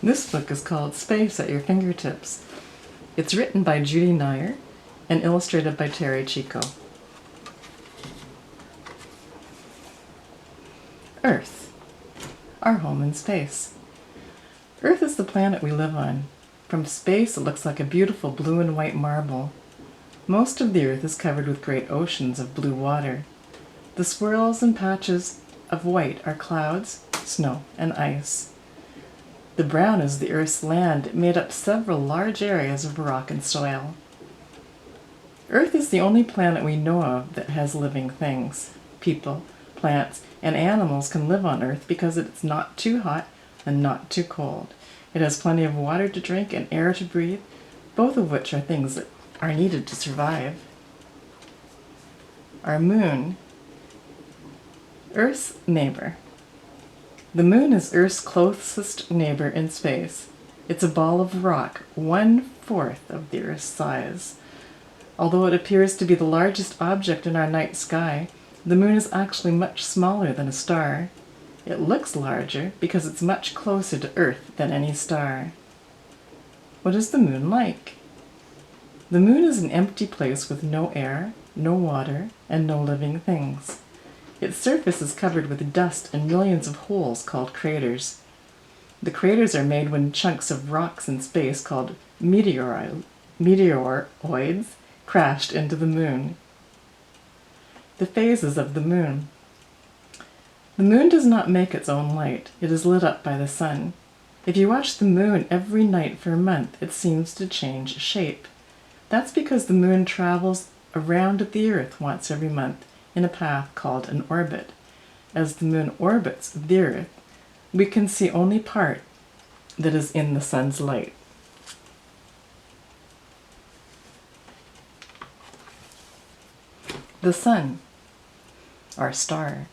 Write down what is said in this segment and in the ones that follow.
This book is called Space at Your Fingertips. It's written by Judy and illustrated by Terri, Chicko. Earth, our home in space. Earth is the planet we live on. From space, it looks like a beautiful blue and white marble. Most of the Earth is covered with great oceans of blue water. The swirls and patches of white are clouds, snow, and ice. The brown is the Earth's land, made up several large areas of rock and soil. Earth is the only planet we know of that has living things. People, plants, and animals can live on Earth because it's not too hot and not too cold. It has plenty of water to drink and air to breathe, both of which are things that are needed to survive. Our moon, Earth's neighbor. The moon is Earth's closest neighbor in space. It's a ball of rock, 1/4 of the Earth's size. Although it appears to be the largest object in our night sky, the moon is actually much smaller than a star. It looks larger because it's much closer to Earth than any star. What is the moon like? The moon is an empty place with no air, no water, and no living things. Its surface is covered with dust and millions of holes called craters. The craters are made when chunks of rocks in space called meteoroids crashed into the moon. The phases of the moon. The moon does not make its own light. It is lit up by the sun. If you watch the moon every night for a month, it seems to change shape. That's because the moon travels around the Earth once every month in a path called an orbit. As the moon orbits the Earth, we can see only part that is in the sun's light. The sun, our star.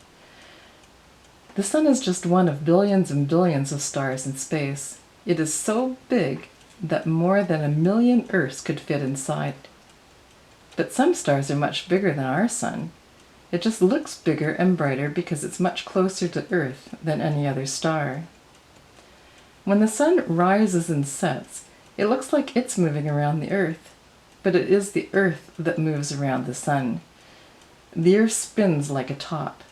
The sun is just one of billions and billions of stars in space. It is so big that more than 1 million Earths could fit inside. But some stars are much bigger than our sun. It just looks bigger and brighter because it's much closer to Earth than any other star. When the sun rises and sets, it looks like it's moving around the Earth, but it is the Earth that moves around the sun. The Earth spins like a top.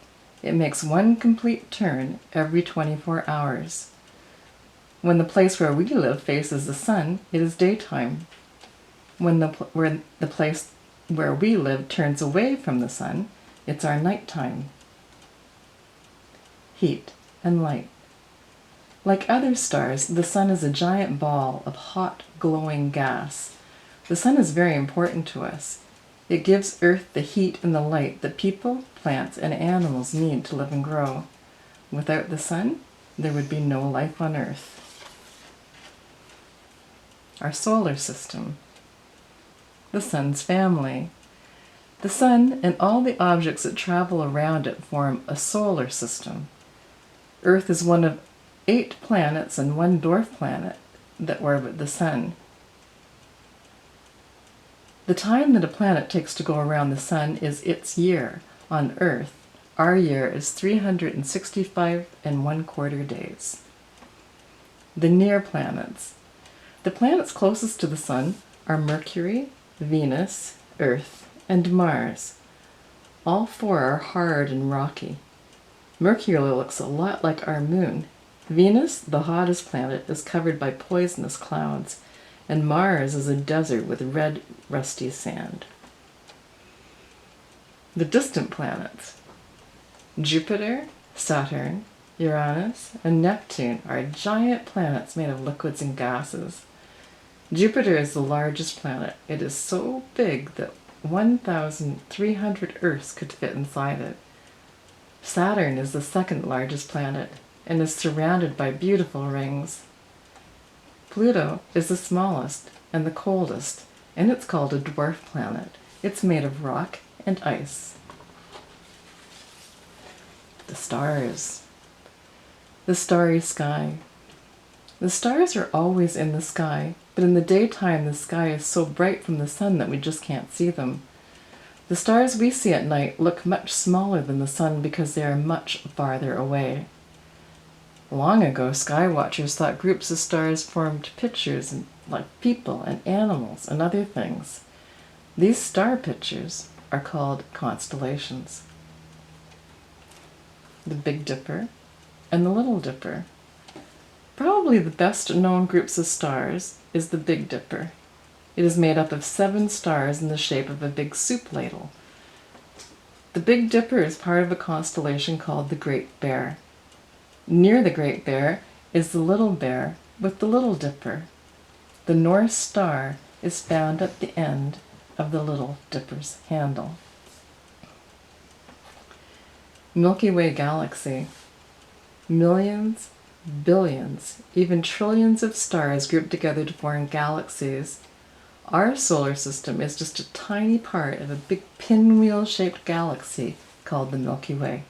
It makes one complete turn every 24 hours. When the place where we live faces the sun, it is daytime. When the place where we live turns away from the sun, it's our nighttime. Heat and light. Like other stars, the sun is a giant ball of hot, glowing gas. The sun is very important to us. It gives Earth the heat and the light that people, plants, and animals need to live and grow. Without the sun, there would be no life on Earth. Our solar system. The sun's family. The sun and all the objects that travel around it form a solar system. Earth is one of 8 planets and 1 dwarf planet that orbit the sun. The time that a planet takes to go around the sun is its year. On Earth, our year is 365 1/4 days. The near planets. The planets closest to the sun are Mercury, Venus, Earth, and Mars. All 4 are hard and rocky. Mercury looks a lot like our moon. Venus, the hottest planet, is covered by poisonous clouds, and Mars is a desert with red, rusty sand. The distant planets. Jupiter, Saturn, Uranus, and Neptune are giant planets made of liquids and gases. Jupiter is the largest planet. It is so big that 1,300 Earths could fit inside it. Saturn is the second largest planet and is surrounded by beautiful rings. Pluto is the smallest and the coldest, and it's called a dwarf planet. It's made of rock and ice. The stars. The starry sky. The stars are always in the sky, but in the daytime the sky is so bright from the sun that we just can't see them. The stars we see at night look much smaller than the sun because they are much farther away. Long ago, sky watchers thought groups of stars formed pictures like people and animals and other things. These star pictures are called constellations. The Big Dipper and the Little Dipper. Probably the best known groups of stars is the Big Dipper. It is made up of 7 stars in the shape of a big soup ladle. The Big Dipper is part of a constellation called the Great Bear. Near the Great Bear is the Little Bear with the Little Dipper. The North Star is found at the end of the Little Dipper's handle. Milky Way galaxy. Millions, billions, even trillions of stars grouped together to form galaxies. Our solar system is just a tiny part of a big pinwheel-shaped galaxy called the Milky Way.